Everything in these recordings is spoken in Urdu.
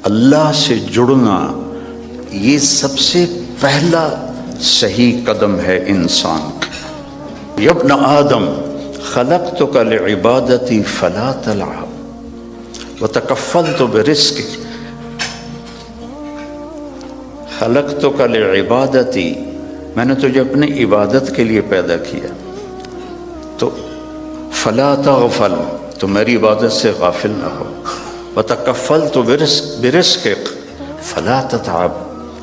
اللہ سے جڑنا یہ سب سے پہلا صحیح قدم ہے انسان کا۔ یا ابن آدم خلقتک لعبادتی فلا تلعب وتکفلت برزقک۔ خلقتک لعبادتی، میں نے تجھے اپنی عبادت کے لیے پیدا کیا، تو فلا تغفل، تو میری عبادت سے غافل نہ ہو۔ وتکفلت برزقک فلا تتعب،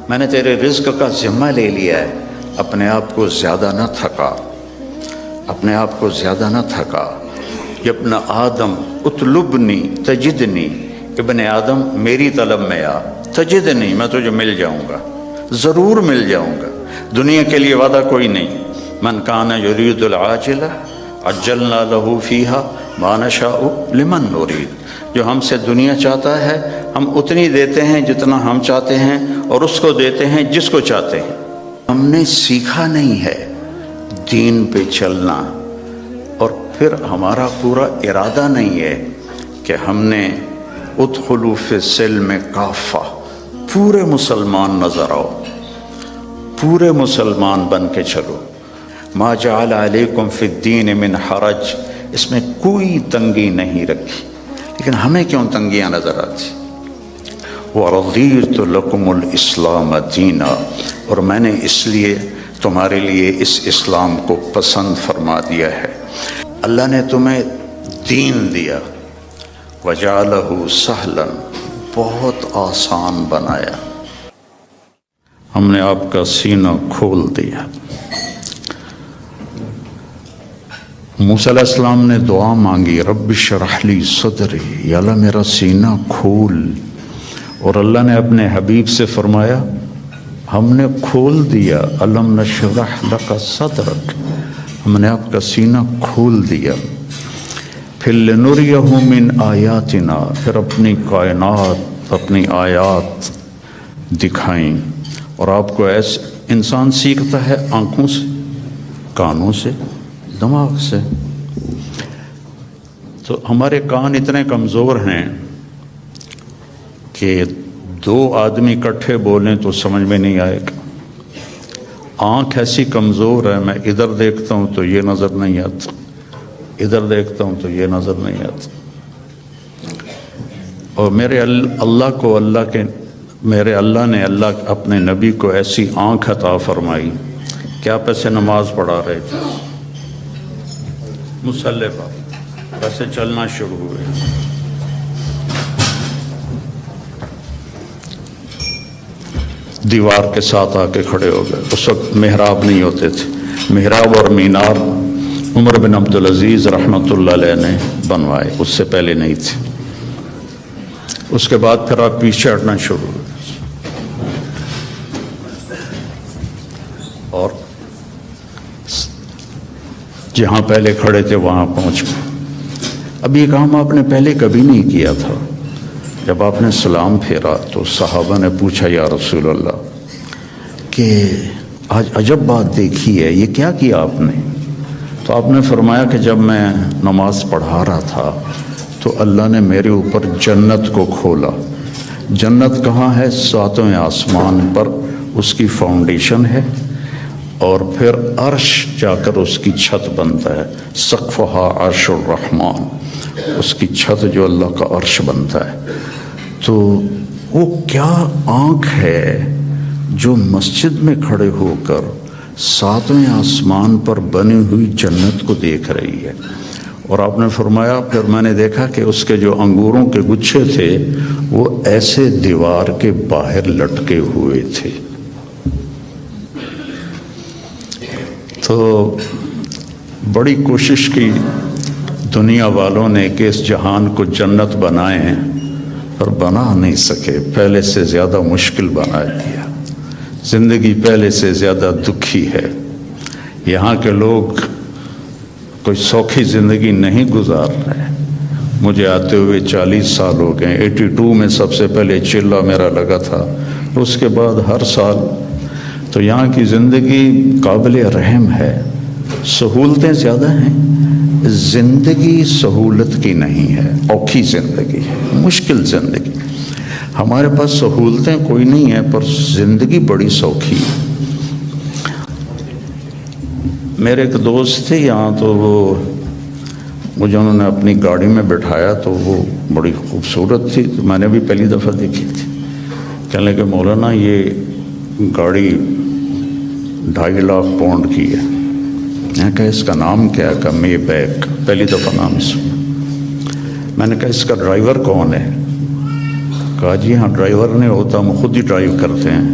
میں نے تیرے رزق کا ذمہ لے لیا ہے، اپنے آپ کو زیادہ نہ تھکا، اپنے آپ کو زیادہ نہ تھکا۔ یا ابن آدم اطلبنی تجدنی، ابن آدم میری طلب میں آ، تجدنی، میں تجھے مل جاؤں گا، ضرور مل جاؤں گا۔ دنیا کے لیے وعدہ کوئی نہیں۔ من کان یرید العاجلہ عجلنا لہ فیہا ما نشاء لمن نرید، جو ہم سے دنیا چاہتا ہے ہم اتنی دیتے ہیں جتنا ہم چاہتے ہیں، اور اس کو دیتے ہیں جس کو چاہتے ہیں۔ ہم نے سیکھا نہیں ہے دین پہ چلنا، اور پھر ہمارا پورا ارادہ نہیں ہے کہ ہم نے ادخلوا فی السلم کافہ، پورے مسلمان نظر آؤ، پورے مسلمان بن کے چلو۔ ما جعل علیکم فی الدین من حرج، اس میں کوئی تنگی نہیں رکھی، لیکن ہمیں کیوں تنگیاں نظر آتی؟ وَرَضِيتُ لَكُمُ الْإِسْلَامَ دِينًا، اور میں نے اس لیے تمہارے لیے اس اسلام کو پسند فرما دیا ہے۔ اللہ نے تمہیں دین دیا، وَجَعَلَهُ سَهْلًا، بہت آسان بنایا، ہم نے آپ کا سینہ کھول دیا۔ موسیٰ علیہ السلام نے دعا مانگی، رب اشرح لی صدری، یا اللہ میرا سینہ کھول، اور اللہ نے اپنے حبیب سے فرمایا ہم نے کھول دیا، الم نشرح لک صدرک، ہم نے آپ کا سینہ کھول دیا۔ پھر لنریہ من آیاتنا، پھر اپنی کائنات، اپنی آیات دکھائیں۔ اور آپ کو ایسے انسان سیکھتا ہے آنکھوں سے، کانوں سے، دماغ سے۔ تو ہمارے کان اتنے کمزور ہیں کہ دو آدمی اکٹھے بولیں تو سمجھ میں نہیں آئے گا۔ آنکھ ایسی کمزور ہے، میں ادھر دیکھتا ہوں تو یہ نظر نہیں آتا، ادھر دیکھتا ہوں تو یہ نظر نہیں آتا۔ اور میرے اللہ نے اپنے نبی کو ایسی آنکھ عطا فرمائی کہ آپ ایسے نماز پڑھا رہے تھے، مصلی پر ویسے چلنا شروع ہوئے، دیوار کے ساتھ آ کے کھڑے ہو گئے۔ اس وقت محراب نہیں ہوتے تھے، محراب اور مینار عمر بن عبدالعزیز رحمۃ اللہ علیہ نے بنوائے، اس سے پہلے نہیں تھے۔ اس کے بعد پھر آپ پیچھے ہٹنا شروع ہوئے، اور جہاں پہلے کھڑے تھے وہاں پہنچ گئے۔ اب یہ کام آپ نے پہلے کبھی نہیں کیا تھا۔ جب آپ نے سلام پھیرا تو صحابہ نے پوچھا یا رسول اللہ کہ آج عجب بات دیکھی ہے، یہ کیا کیا آپ نے؟ تو آپ نے فرمایا کہ جب میں نماز پڑھا رہا تھا تو اللہ نے میرے اوپر جنت کو کھولا۔ جنت کہاں ہے؟ ساتویں آسمان پر اس کی فاؤنڈیشن ہے، اور پھر عرش جا کر اس کی چھت بنتا ہے، سقفہا عرش الرحمن، اس کی چھت جو اللہ کا عرش بنتا ہے۔ تو وہ کیا آنکھ ہے جو مسجد میں کھڑے ہو کر ساتویں آسمان پر بنی ہوئی جنت کو دیکھ رہی ہے۔ اور آپ نے فرمایا پھر میں نے دیکھا کہ اس کے جو انگوروں کے گچھے تھے وہ ایسے دیوار کے باہر لٹکے ہوئے تھے۔ تو بڑی کوشش کی دنیا والوں نے کہ اس جہان کو جنت بنائیں، پر بنا نہیں سکے، پہلے سے زیادہ مشکل بنا دیا۔ زندگی پہلے سے زیادہ دکھی ہے۔ یہاں کے لوگ کوئی سوکھی زندگی نہیں گزار رہے۔ مجھے آتے ہوئے 40 سال ہو گئے، 82 میں سب سے پہلے چلہ میرا لگا تھا، اس کے بعد ہر سال۔ تو یہاں کی زندگی قابل رحم ہے، سہولتیں زیادہ ہیں، زندگی سہولت کی نہیں ہے، اوکھی زندگی ہے، مشکل زندگی۔ ہمارے پاس سہولتیں کوئی نہیں ہیں پر زندگی بڑی سوکھی ہے۔ میرے ایک دوست تھے یہاں، تو وہ مجھے انہوں نے اپنی گاڑی میں بٹھایا تو وہ بڑی خوبصورت تھی، تو میں نے بھی پہلی دفعہ دیکھی تھی۔ کہنے لگے مولانا یہ گاڑی 2.5 لاکھ پاؤنڈ کی ہے۔ میں نے کہا اس کا نام کیا ہے؟ کہا مے بیک، پہلی دفعہ نام سنا۔ میں نے کہا اس کا ڈرائیور کون ہے؟ کہا جی ہاں ڈرائیور نہیں ہوتا، ہم خود ہی ڈرائیو کرتے ہیں۔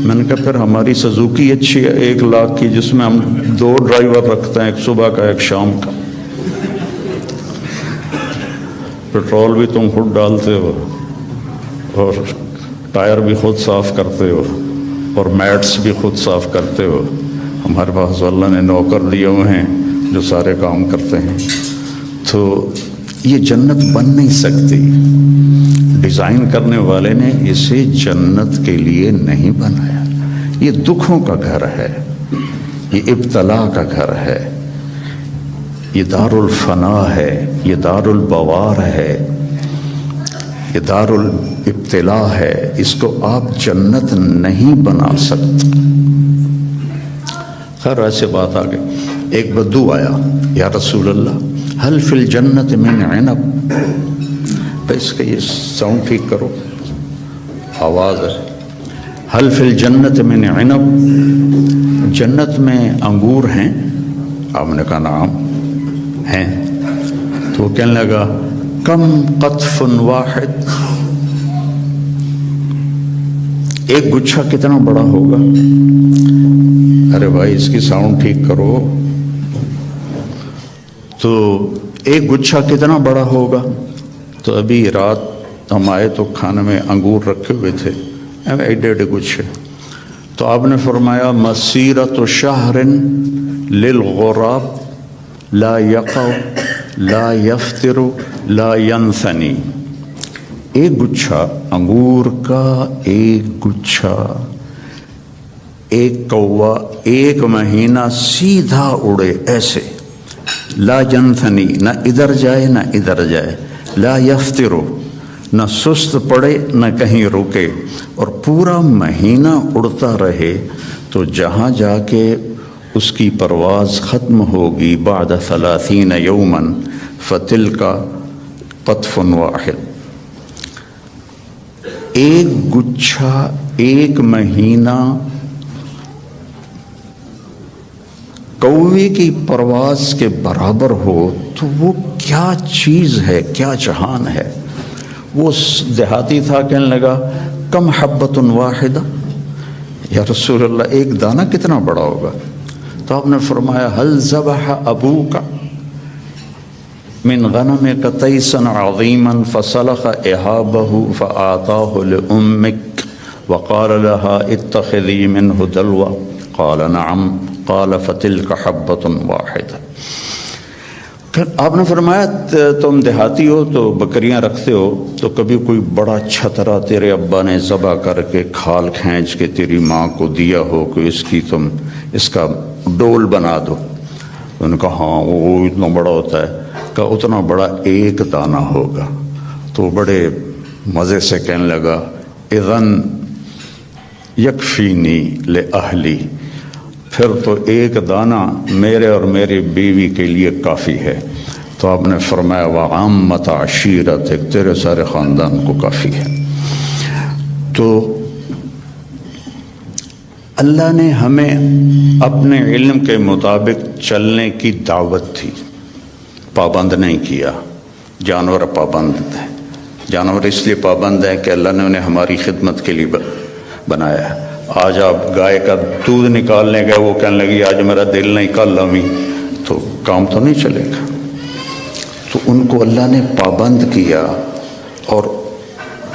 میں نے کہا پھر ہماری سزوکی اچھی ہے 1 لاکھ کی، جس میں ہم 2 ڈرائیور رکھتے ہیں، ایک صبح کا ایک شام کا، پیٹرول بھی تم خود ڈالتے ہو اور ٹائر بھی خود صاف کرتے ہو اور میٹس بھی خود صاف کرتے ہو۔ ہمارے پاس اللہ نے نوکر دیے ہوئے ہیں جو سارے کام کرتے ہیں۔ تو یہ جنت بن نہیں سکتی، ڈیزائن کرنے والے نے اسے جنت کے لیے نہیں بنایا۔ یہ دکھوں کا گھر ہے، یہ ابتلا کا گھر ہے، یہ دار الفنا ہے، یہ دار البوار ہے، یہ دار الابتلا ہے۔ اس کو آپ جنت نہیں بنا سکتے۔ خیر ایسے بات آ گئی، ایک بدو آیا، یا رسول اللہ حل فی الجنت من عنب، اس کا یہ ساؤنڈ ٹھیک کرو، آواز ہے، حل فی الجنت من عنب، جنت میں انگور ہیں؟ آپ نے کہا نعم ہیں۔ تو وہ کہنے لگا کم قطف واحد، ایک گچھا کتنا بڑا ہوگا؟ ارے بھائی اس کی ساؤنڈ ٹھیک کرو۔ تو ایک گچھا کتنا بڑا ہوگا؟ تو ابھی رات ہم آئے تو کھانے میں انگور رکھے ہوئے تھے، ایڈے گچھے۔ تو آپ نے فرمایا مسیرۃ شہر للغراب لا یقع لا یفطر لا ینثنی، ایک گچھا انگور کا، ایک گچھا، ایک کوا 1 مہینہ سیدھا اڑے ایسے، لا ینثنی، نہ ادھر جائے نہ ادھر جائے، لا یفطر، نہ سست پڑے نہ کہیں رکے، اور پورا مہینہ اڑتا رہے، تو جہاں جا کے اس کی پرواز ختم ہوگی بعد 30 یوما فتلک قطف واحد، ایک گچھا 1 مہینہ کوے کی پرواز کے برابر ہو تو وہ کیا چیز ہے، کیا جہان ہے۔ وہ دیہاتی تھا، کہنے لگا کم حبۃ واحدہ، یا رسول اللہ ایک دانہ کتنا بڑا ہوگا؟ تو آپ نے فرمایا حل ذبح ابوک من غنمک تیسا عظیما فسلخ احابہ فآتاہ لأمک وقال لها اتخذی منہ دلوا، قال نعم، قال فتلک حبۃ واحدہ۔ آپ نے فرمایا تم دیہاتی ہو تو بکریاں رکھتے ہو، تو کبھی کوئی بڑا چھترا تیرے ابا نے ذبح کر کے کھال کھینچ کے تیری ماں کو دیا ہو کہ اس کا ڈول بنا دو؟ انہوں نے کہا ہاں وہ اتنا بڑا ہوتا ہے۔ کہا اتنا بڑا ایک دانہ ہوگا۔ تو بڑے مزے سے کہنے لگا اذن یکفینی لأہلی، پھر تو ایک دانہ میرے اور میری بیوی کے لیے کافی ہے۔ تو آپ نے فرمایا وعامت عشیرتک، تیرے سارے خاندان کو کافی ہے۔ تو اللہ نے ہمیں اپنے علم کے مطابق چلنے کی دعوت دی، پابند نہیں کیا۔ جانور پابند ہیں، جانور اس لیے پابند ہیں کہ اللہ نے انہیں ہماری خدمت کے لیے بنایا ہے۔ آج آپ گائے کا دودھ نکالنے گئے، وہ کہنے لگی آج میرا دل نہیں، کل امی، تو کام تو نہیں چلے گا۔ تو ان کو اللہ نے پابند کیا اور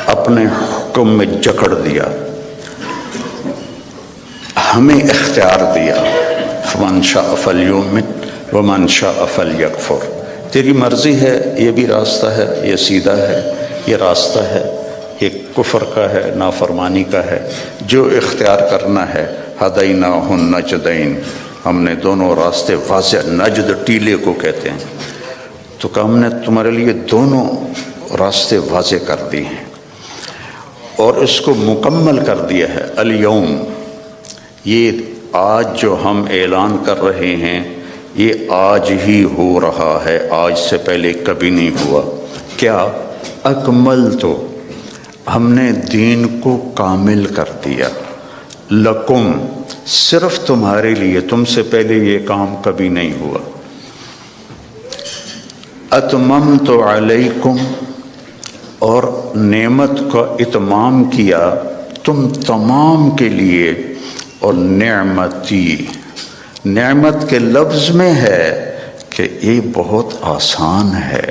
اپنے حکم میں جکڑ دیا، ہمیں اختیار دیا، فمن شاء فلیؤمن ومن شاء فلیکفر، تیری مرضی ہے، یہ بھی راستہ ہے، یہ سیدھا ہے، یہ راستہ ہے، یہ کفر کا ہے، نافرمانی کا ہے، جو اختیار کرنا ہے۔ ہدیناہ النجدین، ہم نے دونوں راستے واضح، نجد ٹیلے کو کہتے ہیں، تو کہ ہم نے تمہارے لیے دونوں راستے واضح کر دی ہیں۔ اور اس کو مکمل کر دیا ہے۔ الیوم، یہ آج جو ہم اعلان کر رہے ہیں یہ آج ہی ہو رہا ہے، آج سے پہلے کبھی نہیں ہوا۔ کیا؟ اکملت، ہم نے دین کو کامل کر دیا، لکم، صرف تمہارے لیے، تم سے پہلے یہ کام کبھی نہیں ہوا۔ اتممت علیکم، اور نعمت کا اتمام کیا تم تمام کے لیے، اور نعمتی، نعمت کے لفظ میں ہے کہ یہ بہت آسان ہے،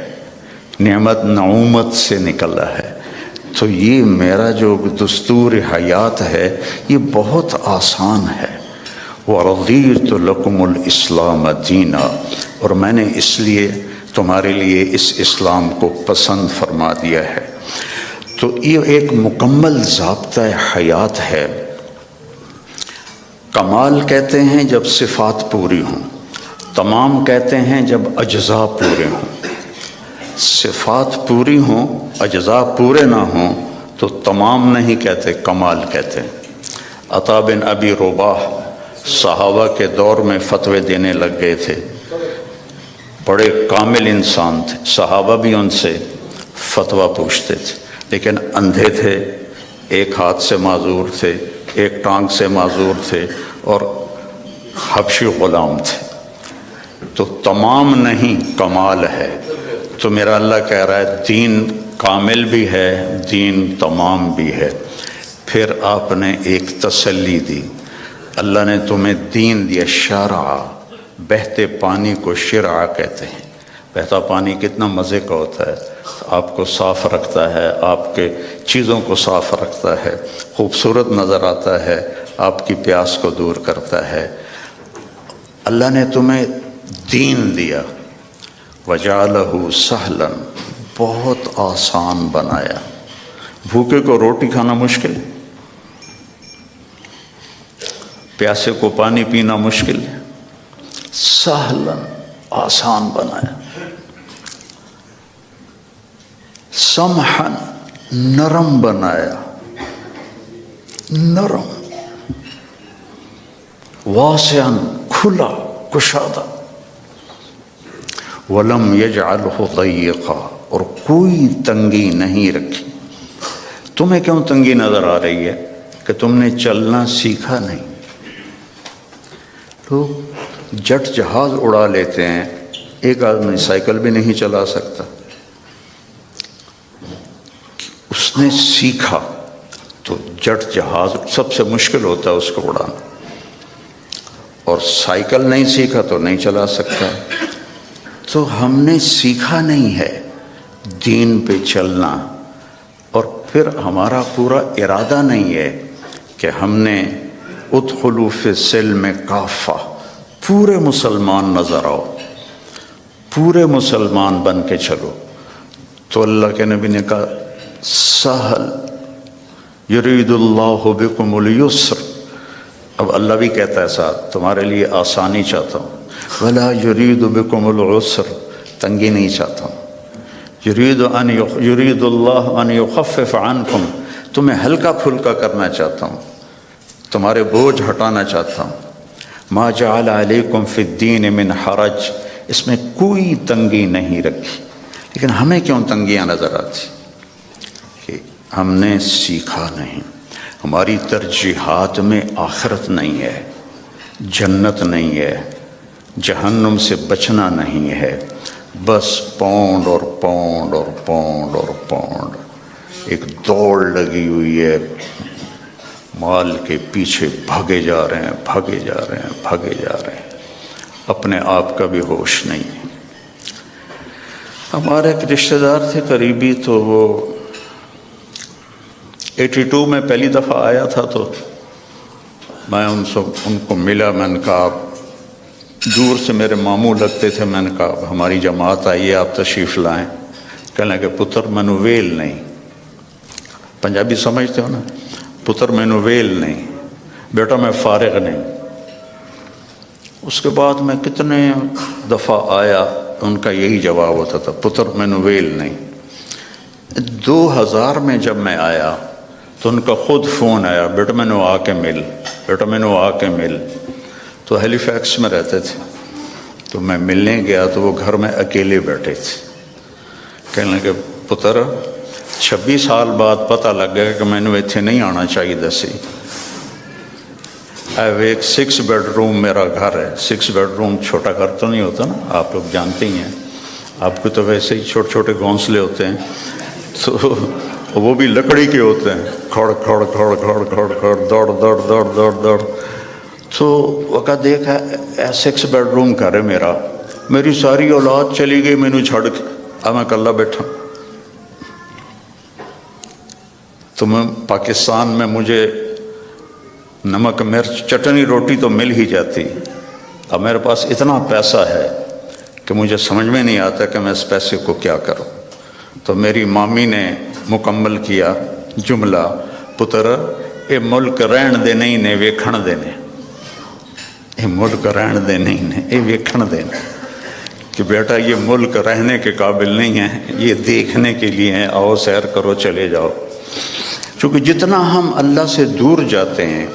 نعمت نعومت سے نکلا ہے، تو یہ میرا جو دستور حیات ہے یہ بہت آسان ہے۔ وَرَضِيتُ لَكُمُ الْإِسْلَامَ دِينًا، اور میں نے اس لیے تمہارے لیے اس اسلام کو پسند فرما دیا ہے۔ تو یہ ایک مکمل ضابطہ حیات ہے۔ کمال کہتے ہیں جب صفات پوری ہوں، تمام کہتے ہیں جب اجزاء پورے ہوں۔ صفات پوری ہوں، اجزاء پورے نہ ہوں تو تمام نہیں کہتے، کمال کہتے ہیں۔ عطا بن ابی رباح صحابہ کے دور میں فتوے دینے لگ گئے تھے، بڑے کامل انسان تھے، صحابہ بھی ان سے فتویٰ پوچھتے تھے، لیکن اندھے تھے، ایک ہاتھ سے معذور تھے، ایک ٹانگ سے معذور تھے، اور حبشی غلام تھے، تو تمام نہیں کمال ہے۔ تو میرا اللہ کہہ رہا ہے دین کامل بھی ہے، دین تمام بھی ہے۔ پھر آپ نے ایک تسلی دی، اللہ نے تمہیں دین دیا، شرع، بہتے پانی کو شرع کہتے ہیں۔ بہتا پانی کتنا مزے کا ہوتا ہے، آپ کو صاف رکھتا ہے، آپ کے چیزوں کو صاف رکھتا ہے، خوبصورت نظر آتا ہے، آپ کی پیاس کو دور کرتا ہے۔ اللہ نے تمہیں دین دیا، وَجَعَلَهُ سَهْلًا، بہت آسان بنایا۔ بھوکے کو روٹی کھانا مشکل، پیاسے کو پانی پینا مشکل، سہلاً، آسان بنایا۔ سمحاً، نرم بنایا، نرم، واسعاً، کھلا، کشادہ، وَلَمْ يَجْعَلْهُ ضَيِّقًا، اور کوئی تنگی نہیں رکھی۔ تمہیں کیوں تنگی نظر آ رہی ہے کہ تم نے چلنا سیکھا نہیں۔ لوگ جٹ جہاز اڑا لیتے ہیں، ایک آدمی سائیکل بھی نہیں چلا سکتا۔ اس نے سیکھا تو جٹ جہاز سب سے مشکل ہوتا ہے اس کو اڑانا، اور سائیکل نہیں سیکھا تو نہیں چلا سکتا۔ تو ہم نے سیکھا نہیں ہے دین پہ چلنا، اور پھر ہمارا پورا ارادہ نہیں ہے کہ ہم نے ادخلوا فی السلم کافہ، پورے مسلمان نظر آؤ، پورے مسلمان بن کے چلو۔ تو اللہ کے نبی نے کہا سہل، یرید اللہ بکم الیسر، اب اللہ بھی کہتا ہے ساتھ تمہارے لیے آسانی چاہتا ہوں، ولا یرید بکم العسر، تنگی نہیں چاہتا ہوں، یرید اللہ ان یخفف عنکم، تمہیں ہلکا پھلکا کرنا چاہتا ہوں، تمہارے بوجھ ہٹانا چاہتا ہوں۔ ما جعل علیکم فی الدین من حرج، اس میں کوئی تنگی نہیں رکھی۔ لیکن ہمیں کیوں تنگیاں نظر آتی؟ کہ ہم نے سیکھا نہیں، ہماری ترجیحات میں آخرت نہیں ہے، جنت نہیں ہے، جہنم سے بچنا نہیں ہے، بس پاؤنڈ اور پاؤنڈ اور پاؤنڈ اور پاؤنڈ، ایک دوڑ لگی ہوئی ہے، مال کے پیچھے بھاگے جا رہے ہیں، بھاگے جا رہے ہیں، بھاگے جا رہے ہیں، اپنے آپ کا بھی ہوش نہیں ہے۔ ہمارے ایک رشتہ دار تھے قریبی، تو وہ 82 میں پہلی دفعہ آیا تھا، تو میں ان کو ملا، میں نے کہا دور سے میرے ماموں لگتے تھے، میں نے کہا ہماری جماعت آئی ہے، آپ تشریف لائیں۔ کہنے لگے پتر مینو ویل نہیں، پنجابی سمجھتے ہو نا، پتر مینو ویل نہیں، بیٹا میں فارغ نہیں۔ اس کے بعد میں کتنے دفعہ آیا، ان کا یہی جواب ہوتا تھا، پتر مینو ویل نہیں۔ 2000 میں جب میں آیا تو ان کا خود فون آیا، بیٹا میں نے آ کے مل، بیٹا میں نے آ کے مل۔ تو ہیلی فیکس میں رہتے تھے، تو میں ملنے گیا تو وہ گھر میں اکیلے بیٹھے تھے۔ کہنے لگے پتر 26 سال بعد پتہ لگ گیا کہ میں نے اتنے نہیں آنا چاہیے سی۔ ایک 6 بیڈ روم میرا گھر ہے۔ 6 بیڈ روم چھوٹا گھر تو نہیں ہوتا نا، آپ لوگ جانتے ہی ہیں، آپ کو تو ویسے ہی چھوٹے چھوٹے گھونسلے ہوتے ہیں، تو وہ بھی لکڑی کے ہوتے ہیں، کھڑ کھڑ کھڑ کھڑ کھڑ کھڑ دوڑ دوڑ دوڑ دوڑ دوڑ۔ تو وقت دیکھا 6 بیڈ روم گھر ہے میرا، میری ساری اولاد چلی گئی مینو چھڑ کے، اب میں اکلا بیٹھا۔ تو میں پاکستان میں مجھے نمک مرچ چٹنی روٹی تو مل ہی جاتی، اب میرے پاس اتنا پیسہ ہے کہ مجھے سمجھ میں نہیں آتا کہ میں اس پیسے کو کیا کروں۔ تو میری مامی نے مکمل کیا جملہ، پتر اے ملک رہن دے نہیں نے ویکھن دے نے، اے ملک رہن دے نہیں نے اے ویکھن دے نے، کہ بیٹا یہ ملک رہنے کے قابل نہیں ہے، یہ دیکھنے کے لیے ہیں، آؤ سیر کرو چلے جاؤ۔ چونکہ جتنا ہم اللہ سے دور جاتے ہیں،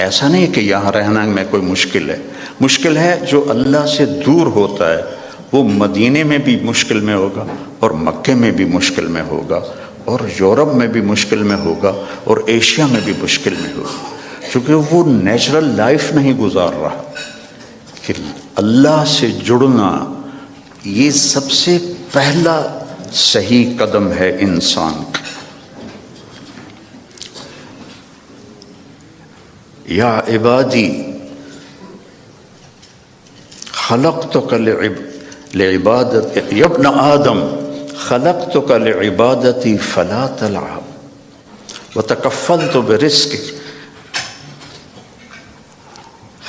ایسا نہیں کہ یہاں رہنا میں کوئی مشکل ہے، مشکل ہے جو اللہ سے دور ہوتا ہے وہ مدینے میں بھی مشکل میں ہوگا، اور مکے میں بھی مشکل میں ہوگا، اور یورپ میں بھی مشکل میں ہوگا، اور ایشیا میں بھی مشکل میں ہوگا، چونکہ وہ نیچرل لائف نہیں گزار رہا۔ کہ اللہ سے جڑنا یہ سب سے پہلا صحیح قدم ہے انسان کا۔ یا عبادی خلقتک لعبادت، یا ابن آدم خلقتک لعبادتی فلا تلعب وتکفلت برزقک۔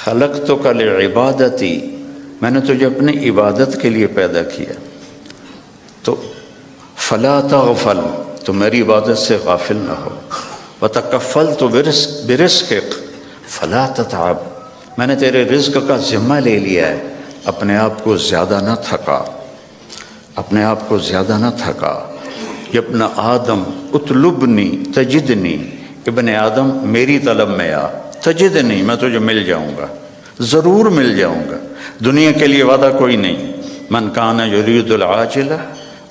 خلقتک لعبادتی، میں نے تجھے اپنی عبادت کے لیے پیدا کیا، تو فلا تغفل، تو میری عبادت سے غافل نہ ہو، وتکفلت برزقک فلا تتعب، میں نے تیرے رزق کا ذمہ لے لیا ہے، اپنے آپ کو زیادہ نہ تھکا، اپنے آپ کو زیادہ نہ تھکا۔ یا ابن آدم اطلبنی تجدنی، ابن آدم میری طلب میں آ، تجدنی میں تجھے مل جاؤں گا، ضرور مل جاؤں گا، دنیا کے لیے وعدہ کوئی نہیں۔ من کان یرید العاجل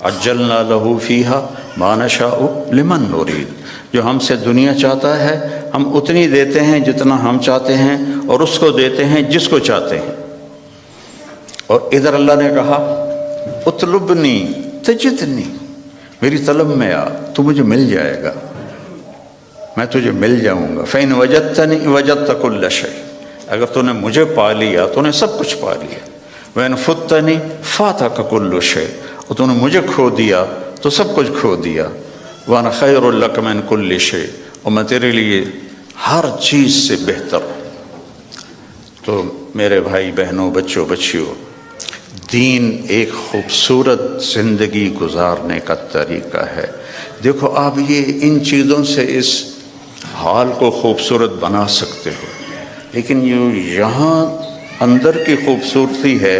عجلنا له فیها ما نشاء لمن نرید، جو ہم سے دنیا چاہتا ہے ہم اتنی دیتے ہیں جتنا ہم چاہتے ہیں، اور اس کو دیتے ہیں جس کو چاہتے ہیں۔ اور ادھر اللہ نے کہا اطلبنی تجدنی، میری طلب میں آ، تو مجھے مل جائے گا، میں تجھے مل جاؤں گا۔ فإن وجدتنی وجدت کل شیء، اگر تو نے مجھے پا لیا تو نے سب کچھ پا لیا۔ وإن فتنی فاتک کل شیء، اور تو نے مجھے کھو دیا تو سب کچھ کھو دیا۔ وأنا خیر لک من کل شیء، اور میں تیرے لیے ہر چیز سے بہتر ہوں۔ تو میرے بھائی بہنوں، بچوں بچیوں، دین ایک خوبصورت زندگی گزارنے کا طریقہ ہے۔ دیکھو آپ یہ ان چیزوں سے اس حال کو خوبصورت بنا سکتے ہو، لیکن یہاں اندر کی خوبصورتی ہے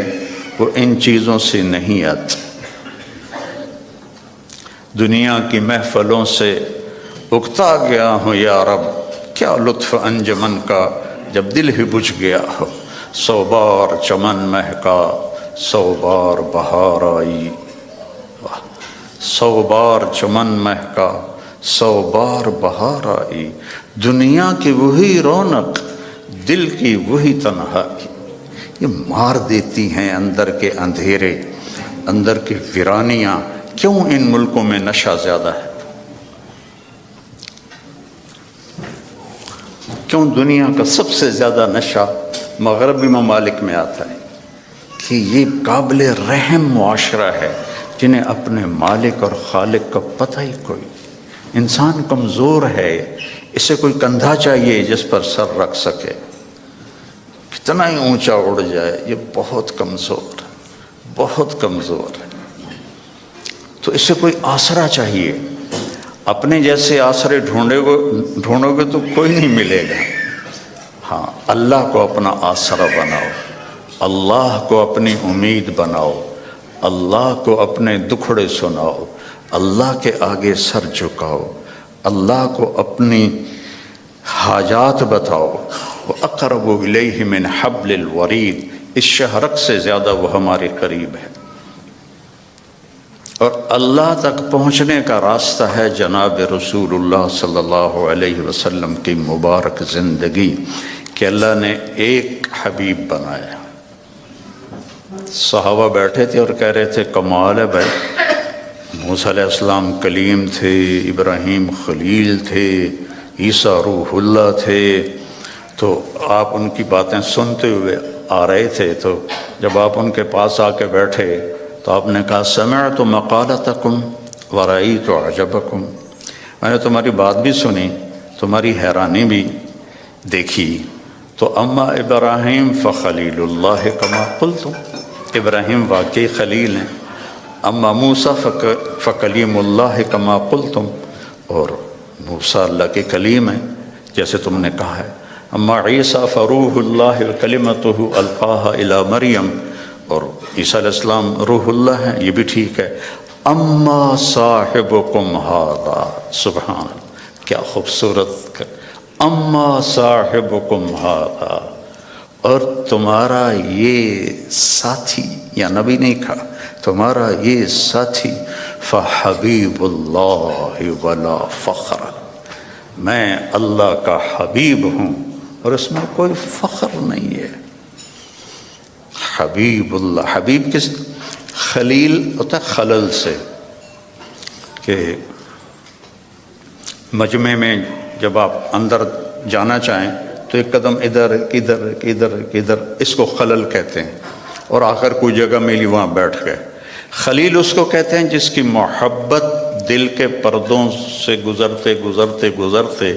وہ ان چیزوں سے نہیں آتی۔ دنیا کی محفلوں سے اکتا گیا ہوں یا رب، کیا لطف انجمن کا جب دل ہی بجھ گیا ہو۔ 100 بار چمن مہکا 100 بار بہار آئی، 100 بار چمن مہکا 100 بار بہار آئی، دنیا کی وہی رونق دل کی وہی تنہائی، یہ مار دیتی ہیں اندر کے اندھیرے، اندر کی ویرانیاں۔ کیوں ان ملکوں میں نشہ زیادہ ہے؟ کیوں دنیا کا سب سے زیادہ نشہ مغربی ممالک میں آتا ہے؟ کہ یہ قابل رحم معاشرہ ہے جنہیں اپنے مالک اور خالق کا پتہ ہی کوئی۔ انسان کمزور ہے، اسے کوئی کندھا چاہیے جس پر سر رکھ سکے، کتنا ہی اونچا اڑ جائے، یہ بہت کمزور ہے، بہت کمزور ہے۔ تو اسے کوئی آسرا چاہیے، اپنے جیسے آسرے ڈھونڈو گے تو کوئی نہیں ملے گا۔ ہاں، اللہ کو اپنا آسرا بناؤ، اللہ کو اپنی امید بناؤ، اللہ کو اپنے دکھڑے سناؤ، اللہ کے آگے سر جھکاؤ، اللہ کو اپنی حاجات بتاؤ. وَأَقْرَبُ إِلَيْهِ مِنْ حَبْلِ الْوَرِيدِ، اس شہرک سے زیادہ وہ ہمارے قریب ہے. اور اللہ تک پہنچنے کا راستہ ہے جناب رسول اللہ صلی اللہ علیہ وسلم کی مبارک زندگی کہ اللہ نے ایک حبیب بنایا. صحابہ بیٹھے تھے اور کہہ رہے تھے کمال ہے بھائی، موسیٰ علیہ السلام کلیم تھے، ابراہیم خلیل تھے، عیسیٰ روح اللہ تھے. تو آپ ان کی باتیں سنتے ہوئے آ رہے تھے، تو جب آپ ان کے پاس آ کے بیٹھے تو آپ نے کہا سمعت مقالتکم ورأیت عجبکم، میں نے تمہاری بات بھی سنی، تمہاری حیرانی بھی دیکھی. تو اما ابراہیم فخلیل اللہ کما قلتم، ابراہیم واقعی خلیل ہیں. اما موسیٰ فکلیم اللہ کما قلتم، اور موسیٰ اللہ کے کلیم ہیں جیسے تم نے کہا ہے. اما عیسیٰ فروح اللہ کلمتہ القاہا الی مریم، اور عیسیٰ علیہ السلام روح اللہ ہیں، یہ بھی ٹھیک ہے. اما صاحبکم ھذا، سبحان اللہ، کیا خوبصورت. اما صاحبکم ھذا، اور تمہارا یہ ساتھی، یا نبی نہیں کہا، تمہارا یہ ساتھی فحبیب اللہ ولا فخر، میں اللہ کا حبیب ہوں اور اس میں کوئی فخر نہیں ہے. حبیب اللہ، حبیب کس، خلیل ہوتا ہے خلل سے، کہ مجمع میں جب آپ اندر جانا چاہیں تو ایک قدم ادھر ادھر ادھر ادھر، اس کو خلل کہتے ہیں، اور آخر کوئی جگہ ملی وہاں بیٹھ گئے. خلیل اس کو کہتے ہیں جس کی محبت دل کے پردوں سے گزرتے گزرتے گزرتے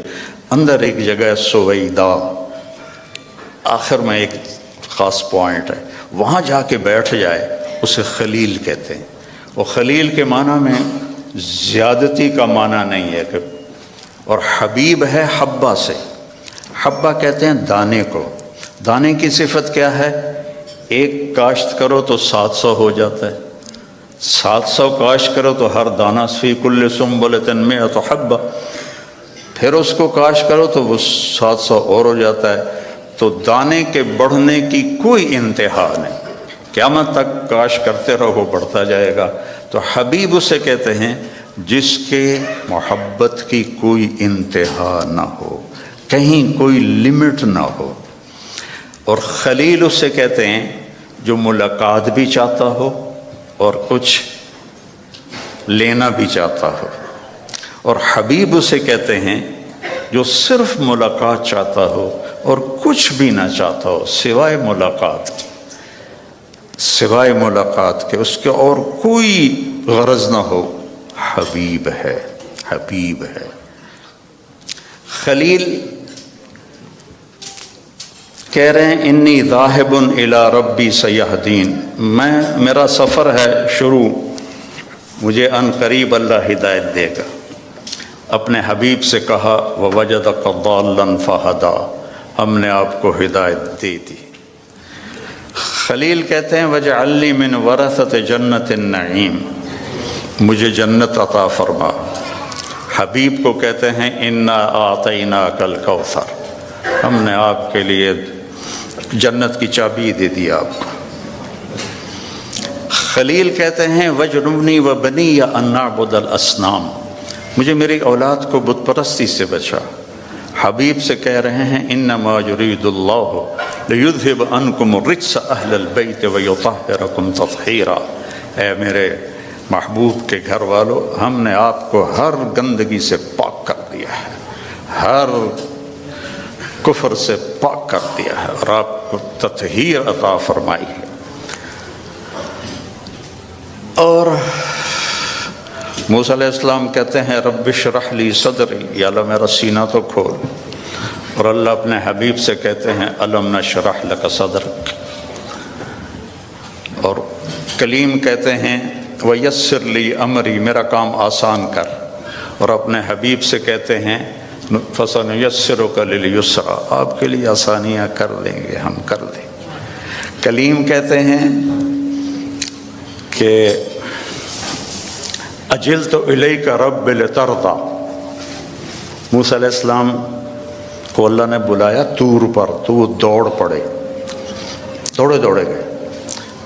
اندر ایک جگہ سویدہ، آخر میں ایک خاص پوائنٹ ہے، وہاں جا کے بیٹھ جائے، اسے خلیل کہتے ہیں. اور خلیل کے معنی میں زیادتی کا معنی نہیں ہے کہ، اور حبیب ہے حبہ سے، حبہ کہتے ہیں دانے کو. دانے کی صفت کیا ہے؟ ایک کاشت کرو تو 700 ہو جاتا ہے، 700 کاشت کرو تو ہر دانہ فی کل سنبلۃ مئۃ حبہ، پھر اس کو کاشت کرو تو وہ 700 اور ہو جاتا ہے. تو دانے کے بڑھنے کی کوئی انتہا نہیں، قیامت تک کاش کرتے رہو، بڑھتا جائے گا. تو حبیب اسے کہتے ہیں جس کے محبت کی کوئی انتہا نہ ہو، کہیں کوئی لمٹ نہ ہو. اور خلیل اسے کہتے ہیں جو ملاقات بھی چاہتا ہو اور کچھ لینا بھی چاہتا ہو. اور حبیب اسے کہتے ہیں جو صرف ملاقات چاہتا ہو اور کچھ بھی نہ چاہتا ہو سوائے ملاقات کی، سوائے ملاقات کے، اس کے اور کوئی غرض نہ ہو. حبیب ہے، حبیب ہے. خلیل کہہ رہے ہیں انی ذاہب الی ربی سیہدین، میرا سفر ہے شروع، مجھے ان قریب اللہ ہدایت دے گا. اپنے حبیب سے کہا ووجدک ضالا فہدی، ہم نے آپ کو ہدایت دے دی. خلیل کہتے ہیں وجعل لی من ورثۃ جنت النعیم، مجھے جنت عطا فرما. حبیب کو کہتے ہیں انا اعطیناک الکوثر، ہم نے آپ کے لیے جنت کی چابی دے دی آپ کو. خلیل کہتے ہیں وجنبنی وبنی ان نعبد الاصنام، مجھے میری اولاد کو بت پرستی سے بچا. حبیب سے کہہ رہے ہیں انما یرید اللہ لیذھب عنکم الرجس اہل البیت ویطہرکم تطہیرا، اے میرے محبوب کے گھر والو، ہم نے آپ کو ہر گندگی سے پاک کر دیا ہے، ہر کفر سے پاک کر دیا ہے، اور آپ کو تطہیر عطا فرمائی ہے. اور موسیٰ علیہ السلام کہتے ہیں رب اشرح لی صدری، یا اللہ میرا سینہ تو کھول. اور اللہ اپنے حبیب سے کہتے ہیں الم نشرح لک صدرک. اور کلیم کہتے ہیں ویسر لی امری، میرا کام آسان کر. اور اپنے حبیب سے کہتے ہیں فسنیسرک للیسرا، آپ کے لیے آسانیاں کر دیں گے، ہم کر دیں. کلیم کہتے ہیں کہ اجلت الیک رب لترضی، موسیٰ علیہ السلام کو اللہ نے بلایا طور پر، تو وہ دوڑ پڑے، دوڑے گئے،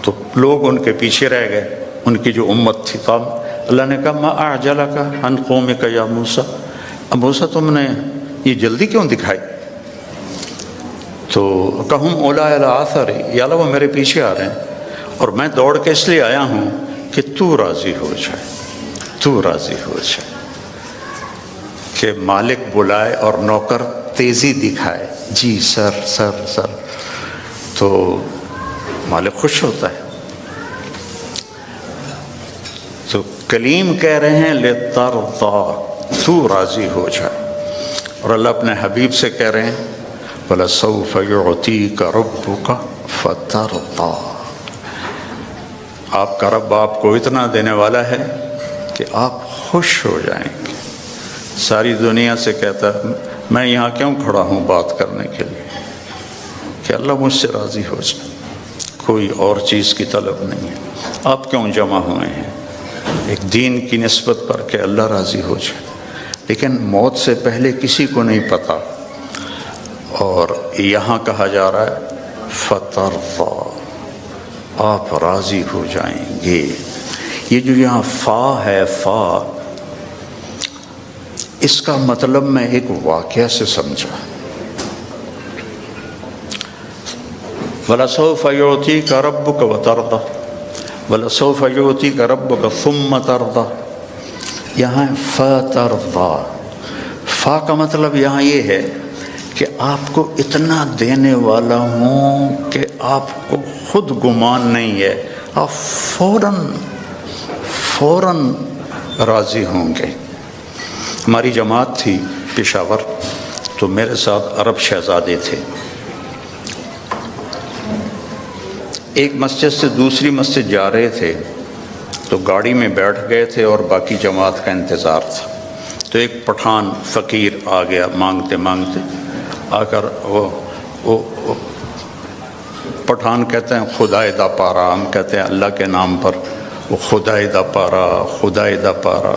تو لوگ ان کے پیچھے رہ گئے، ان کی جو امت تھی۔ تو اللہ نے کہا ما اعجلک عن قومک یا موسیٰ، اب موسیٰ تم نے یہ جلدی کیوں دکھائی؟ تو کہم اولائی علی آثری، یا اللہ وہ میرے پیچھے آ رہے ہیں، اور میں دوڑ کے اس لیے آیا ہوں کہ تو راضی ہو جائے، تو راضی ہو جائے، کہ مالک بلائے اور نوکر تیزی دکھائے، جی سر، تو مالک خوش ہوتا ہے۔ تو کلیم کہہ رہے ہیں لِتَرْضَى، تو راضی ہو جائے، اور اللہ اپنے حبیب سے کہہ رہے ہیں وَلَسَوْفَ يُعْطِيكَ رَبُّكَ فَتَرْضَى، آپ کا رب آپ کو اتنا دینے والا ہے کہ آپ خوش ہو جائیں گے۔ ساری دنیا سے کہتا ہے میں یہاں کیوں کھڑا ہوں بات کرنے کے لیے، کہ اللہ مجھ سے راضی ہو جائے، کوئی اور چیز کی طلب نہیں ہے۔ آپ کیوں جمع ہوئے ہیں؟ ایک دین کی نسبت پر کہ اللہ راضی ہو جائے، لیکن موت سے پہلے کسی کو نہیں پتہ، اور یہاں کہا جا رہا ہے فَتَرْضَى، آپ راضی ہو جائیں گے۔ یہ جو یہاں فا ہے، فا، اس کا مطلب میں ایک واقعہ سے سمجھا۔ وَلَسَوْفَ يُعْطِيكَ رَبُّكَ وَتَرْضَى، وَلَسَوْفَ يُعْطِيكَ رَبُّكَ ثُمَّ تَرْضَى، یہاں فَتَرْضَى، فا کا مطلب یہاں یہ ہے کہ آپ کو اتنا دینے والا ہوں کہ آپ کو خود گمان نہیں ہے، آپ فوراً راضی ہوں گے۔ ہماری جماعت تھی پشاور، تو میرے ساتھ عرب شہزادے تھے، ایک مسجد سے دوسری مسجد جا رہے تھے، تو گاڑی میں بیٹھ گئے تھے اور باقی جماعت کا انتظار تھا۔ تو ایک پٹھان فقیر آ گیا مانگتے مانگتے، آ کر وہ پٹھان کہتے ہیں خدائے دا پارا، ہم کہتے ہیں اللہ کے نام پر، وہ خدائے دا پارا، خدائے دا پارا،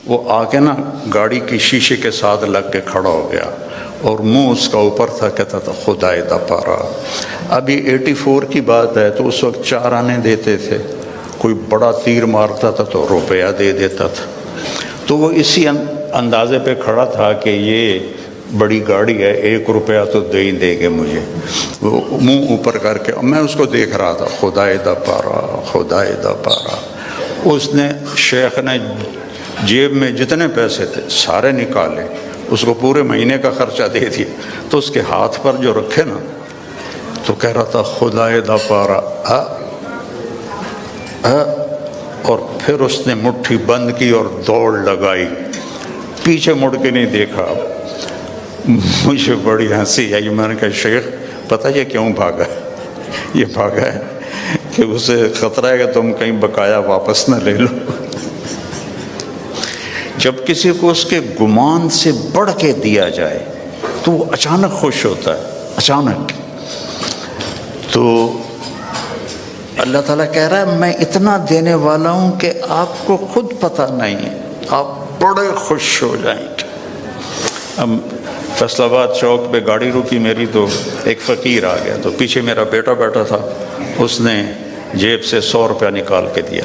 وہ آ کے نا گاڑی کی شیشے کے ساتھ لگ کے کھڑا ہو گیا، اور منہ اس کا اوپر تھا، کہتا تھا خدائے دا پارا۔ ابھی 84 کی بات ہے، تو اس وقت 4 آنے دیتے تھے، کوئی بڑا تیر مارتا تھا تو روپیہ دے دیتا تھا، تو وہ اسی اندازے پہ کھڑا تھا کہ یہ بڑی گاڑی ہے، 1 روپیہ تو دے ہی دے گے مجھے، وہ منہ اوپر کر کے، میں اس کو دیکھ رہا تھا، خدائے دا پارا، خدائے دا پارا۔ اس نے، شیخ نے جیب میں جتنے پیسے تھے سارے نکالے، اس کو پورے مہینے کا خرچہ دے دیا، تو اس کے ہاتھ پر جو رکھے نا، تو کہہ رہا تھا خدائے دا پارا، اور پھر اس نے مٹھی بند کی اور دوڑ لگائی، پیچھے مڑ کے نہیں دیکھا۔ مجھے بڑی ہنسی آئی، میں نے کہا شیخ پتہ یہ کیوں بھاگا ہے؟ یہ بھاگا ہے کہ اسے خطرہ ہے کہ تم کہیں بقایا واپس نہ لے لو۔ جب کسی کو اس کے گمان سے بڑھ کے دیا جائے تو وہ اچانک خوش ہوتا ہے، اچانک۔ تو اللہ تعالیٰ کہہ رہا ہے میں اتنا دینے والا ہوں کہ آپ کو خود پتہ نہیں ہے، آپ بڑے خوش ہو جائیں گے۔ اب فیصل آباد چوک پہ گاڑی رکی میری، تو ایک فقیر آ گیا، تو پیچھے میرا بیٹا بیٹھا تھا، اس نے جیب سے 100 روپیہ نکال کے دیا۔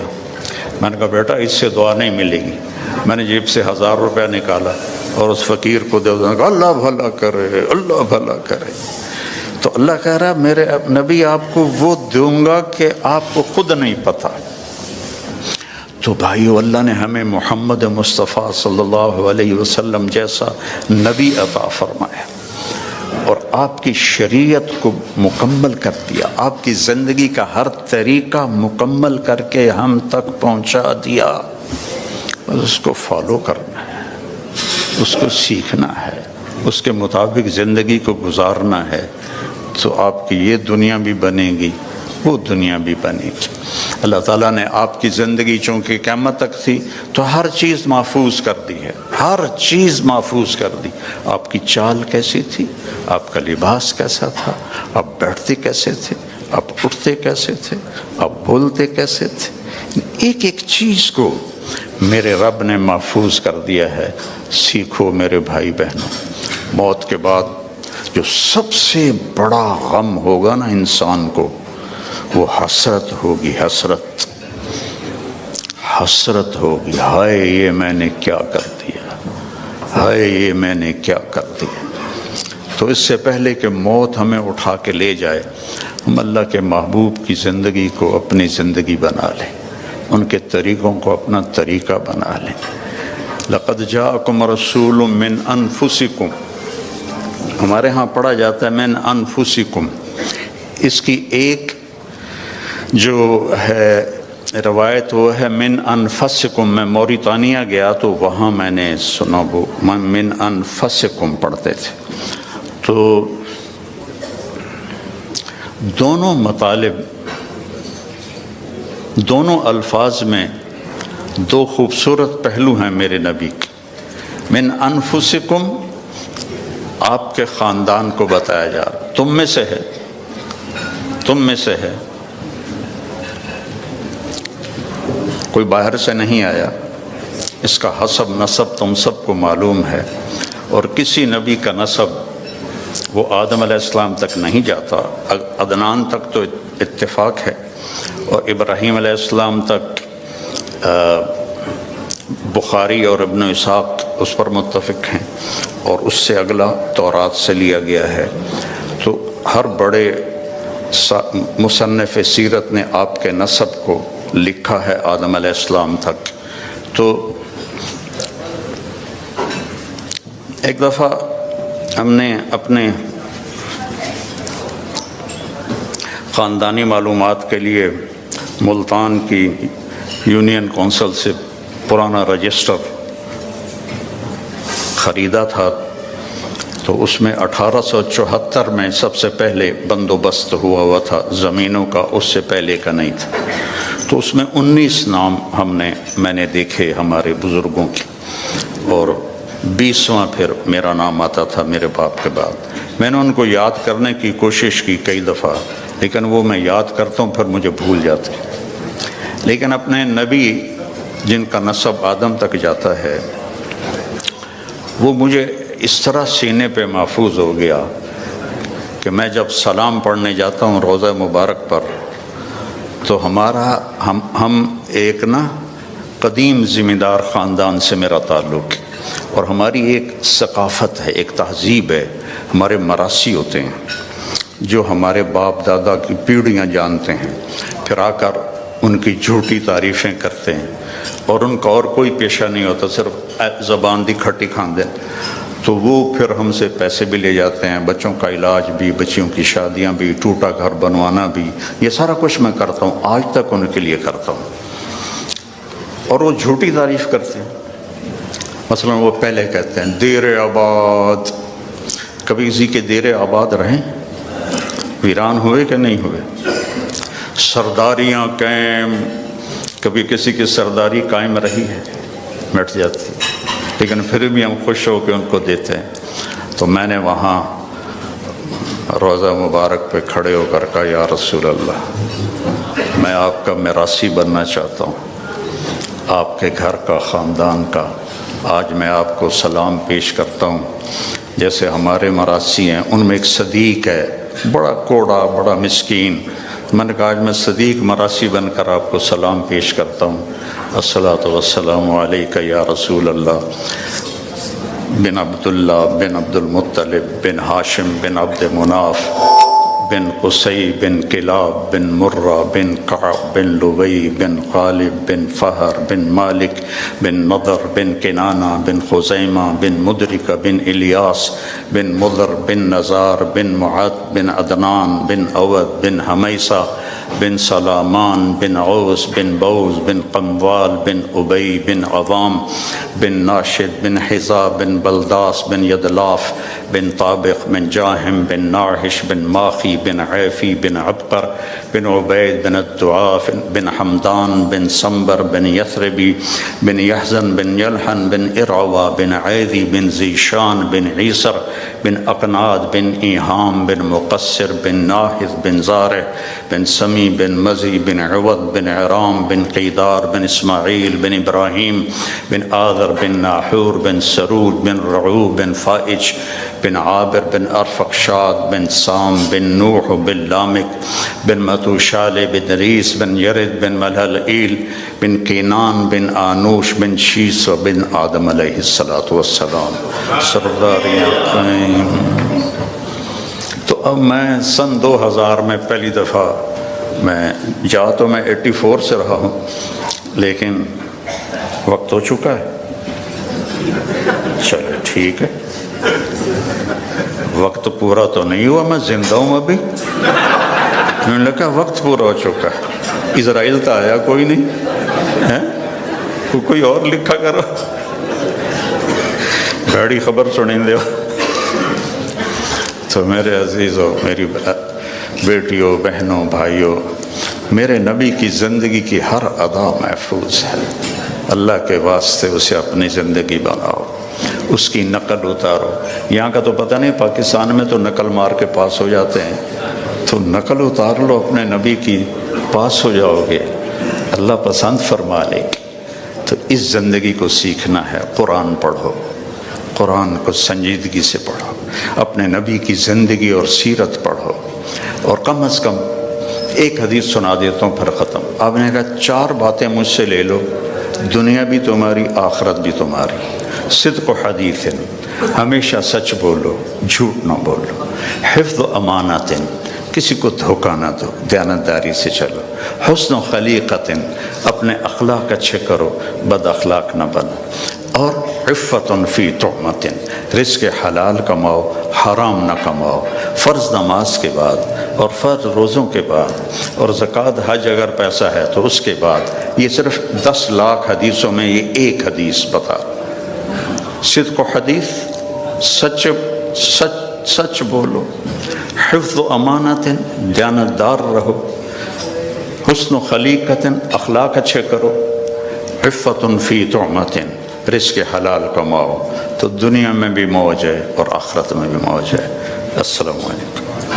میں نے کہا بیٹا اس سے دعا نہیں ملے گی۔ میں نے جیب سے 1000 روپیہ نکالا اور اس فقیر کو دے دیا، اللہ بھلا کرے، اللہ بھلا کرے۔ تو اللہ کہہ رہا ہے میرے نبی آپ کو وہ دوں گا کہ آپ کو خود نہیں پتہ۔ تو بھائیو، اللہ نے ہمیں محمد مصطفیٰ صلی اللہ علیہ وسلم جیسا نبی عطا فرمایا، اور آپ کی شریعت کو مکمل کر دیا، آپ کی زندگی کا ہر طریقہ مکمل کر کے ہم تک پہنچا دیا۔ بس اس کو فالو کرنا ہے، اس کو سیکھنا ہے، اس کے مطابق زندگی کو گزارنا ہے، تو آپ کی یہ دنیا بھی بنے گی، وہ دنیا بھی بنے گی۔ اللہ تعالیٰ نے آپ کی زندگی چونکہ قیامت تک تھی تو ہر چیز محفوظ کر دی ہے، ہر چیز محفوظ کر دی۔ آپ کی چال کیسی تھی، آپ کا لباس کیسا تھا، آپ بیٹھتے کیسے تھے، آپ اٹھتے کیسے تھے، آپ بولتے کیسے تھے، ایک ایک چیز کو میرے رب نے محفوظ کر دیا ہے۔ سیکھو میرے بھائی بہنوں، موت کے بعد جو سب سے بڑا غم ہوگا نا انسان کو، وہ حسرت ہوگی، حسرت ہوگی، ہائے یہ میں نے کیا کر دیا، ہائے یہ میں نے کیا کر دیا۔ تو اس سے پہلے کہ موت ہمیں اٹھا کے لے جائے، ہم اللہ کے محبوب کی زندگی کو اپنی زندگی بنا لیں، ان کے طریقوں کو اپنا طریقہ بنا لیں۔ لقد جاءکم رسول من انفسکم، ہمارے ہاں پڑھا جاتا ہے من انفسکم، اس کی ایک جو ہے روایت وہ ہے من انفسکم۔ میں موریتانیہ گیا تو وہاں میں نے سنا وہ من انفسکم پڑھتے تھے۔ تو دونوں مطالب، دونوں الفاظ میں دو خوبصورت پہلو ہیں میرے نبی کے۔ من انفسکم آپ کے خاندان کو بتایا جا رہا، تم میں سے ہے، تم میں سے ہے، کوئی باہر سے نہیں آیا، اس کا حسب نسب تم سب کو معلوم ہے، اور کسی نبی کا نسب وہ آدم علیہ السلام تک نہیں جاتا، عدنان تک تو اتفاق ہے، اور ابراہیم علیہ السلام تک بخاری اور ابن اسحاق اس پر متفق ہیں، اور اس سے اگلا تورات سے لیا گیا ہے۔ تو ہر بڑے مصنف سیرت نے آپ کے نسب کو لکھا ہے آدم علیہ السلام تک۔ تو ایک دفعہ ہم نے اپنے خاندانی معلومات کے لیے ملتان کی یونین کونسل سے پرانا رجسٹر خریدا تھا، تو اس میں 1874 میں سب سے پہلے بندوبست ہوا تھا زمینوں کا، اس سے پہلے کا نہیں تھا۔ تو اس میں 19 نام میں نے دیکھے ہمارے بزرگوں کے، اور 20واں پھر میرا نام آتا تھا میرے باپ کے بعد۔ میں نے ان کو یاد کرنے کی کوشش کی کئی دفعہ، لیکن وہ میں یاد کرتا ہوں پھر مجھے بھول جاتے۔ لیکن اپنے نبی جن کا نسب آدم تک جاتا ہے، وہ مجھے اس طرح سینے پہ محفوظ ہو گیا کہ میں جب سلام پڑھنے جاتا ہوں روضہ مبارک پر، تو ہم ایک قدیم ذمہ دار خاندان سے میرا تعلق ہے، اور ہماری ایک ثقافت ہے، ایک تہذیب ہے، ہمارے مراسی ہوتے ہیں جو ہمارے باپ دادا کی پیڑھیاں جانتے ہیں، پھر آ کر ان کی جھوٹی تعریفیں کرتے ہیں، اور ان کا اور کوئی پیشہ نہیں ہوتا، صرف زبان دی کھٹی کھاندے۔ تو وہ پھر ہم سے پیسے بھی لے جاتے ہیں، بچوں کا علاج بھی، بچیوں کی شادیاں بھی، ٹوٹا گھر بنوانا بھی، یہ سارا کچھ میں کرتا ہوں، آج تک ان کے لیے کرتا ہوں۔ اور وہ جھوٹی تعریف کرتے ہیں، مثلا وہ پہلے کہتے ہیں دیر آباد، کبھی کسی کے دیر آباد رہیں، ویران ہوئے کہ نہیں ہوئے؟ سرداریاں قائم، کبھی کسی کی سرداری قائم رہی ہے؟ مٹ جاتی ہے، لیکن پھر بھی ہم خوش ہو کے ان کو دیتے ہیں۔ تو میں نے وہاں روضہ مبارک پہ کھڑے ہو کر کہا، یا رسول اللہ، میں آپ کا میراثی بننا چاہتا ہوں، آپ کے گھر کا، خاندان کا۔ آج میں آپ کو سلام پیش کرتا ہوں، جیسے ہمارے مراثی ہیں، ان میں ایک صدیق ہے، بڑا کوڑا، بڑا مسکین۔ میں نے کہا آج میں صدیق مراثی بن کر آپ کو سلام پیش کرتا ہوں، الصلاۃ والسلام علیک یا رسول اللہ بن عبداللہ بن عبد المطلب بن ہاشم بن عبد مناف بن قصی بن کلاب بن مرہ بن کعب بن لبی بن غالب بن فہر بن مالک بن نضر بن کنانہ بن خزیمہ بن مدرک بن الیاس بن مضر بن نزار بن معد بن عدنان بن عود بن حمیسہ بن سلامان بن عوس بن بوز بن قموال بن ابی بن عوام بن ناشد بن حذا بن بلداس بن یدلاف بن طابق بن جاہم بن ناحش بن ماخی بن عیفی بن عبقر بن عبید بن الدعاف بن حمدان بن سمبر بن یثربی بن یحزن بن یلحن بن ارعوا بن عیدی بن زیشان بن عیسر بن اقناد بن ایہام بن مقصر بن ناحذ بن زارع بن سمی بنی بن مزی بن عوض بن عرام بن قیدار بن اسماعیل بن ابراہیم بن آذر بن ناحور بن سرود بن رعوب بن فائج بن عابر بن ارفقشاد بن سام بن نوح بن لامک بن متوشال بن ریس بن یرد بن ملحلئیل بن قینان بن آنوش بن شیس و بن آدم علیہ السلام سرداریاں. تو اب میں سن 2000 میں پہلی دفعہ تو میں 84 سے رہا ہوں، لیکن وقت ہو چکا ہے. چلے ٹھیک ہے، وقت پورا تو نہیں ہوا، میں زندہ ہوں ابھی. میں نے کہا وقت پورا ہو چکا ہے. اسرائیل تو آیا کوئی نہیں ہے، کوئی اور لکھا کرو، بڑی خبر سنیں دے. تو میرے عزیزوں، میری بیٹیوں، بہنوں، بھائیوں، میرے نبی کی زندگی کی ہر ادا محفوظ ہے. اللہ کے واسطے اسے اپنی زندگی بناؤ، اس کی نقل اتارو. یہاں کا تو پتہ نہیں، پاکستان میں تو نقل مار کے پاس ہو جاتے ہیں، تو نقل اتار لو اپنے نبی کی، پاس ہو جاؤ گے، اللہ پسند فرما لے. تو اس زندگی کو سیکھنا ہے. قرآن پڑھو، قرآن کو سنجیدگی سے پڑھو، اپنے نبی کی زندگی اور سیرت پڑھو، اور کم از کم ایک حدیث سنا دیتا ہوں پھر ختم. آپ نے کہا 4 باتیں مجھ سے لے لو، دنیا بھی تمہاری، آخرت بھی تمہاری. صدق و حدیث، ہمیشہ سچ بولو، جھوٹ نہ بولو. حفظ و امانت، کسی کو دھوکہ نہ دو، دیانتداری سے چلو. حسن و خلیقت، اپنے اخلاق اچھے کرو، بد اخلاق نہ بنو. اور عفت فی طعمت، رزق حلال کماؤ، حرام نہ کماؤ. فرض نماز کے بعد اور فرض روزوں کے بعد اور زکوٰۃ حج اگر پیسہ ہے تو اس کے بعد، یہ صرف 10 لاکھ حدیثوں میں یہ ایک حدیث بتا. صدق و حدیث، سچ بولو. حفظ و امانت، دیانتدار رہو. حسن و خلیقت، اخلاق اچھے کرو. عفت فی طعمت، رزق حلال کماؤ، تو دنیا میں بھی موج ہے اور آخرت میں بھی موج ہے. السلام علیکم.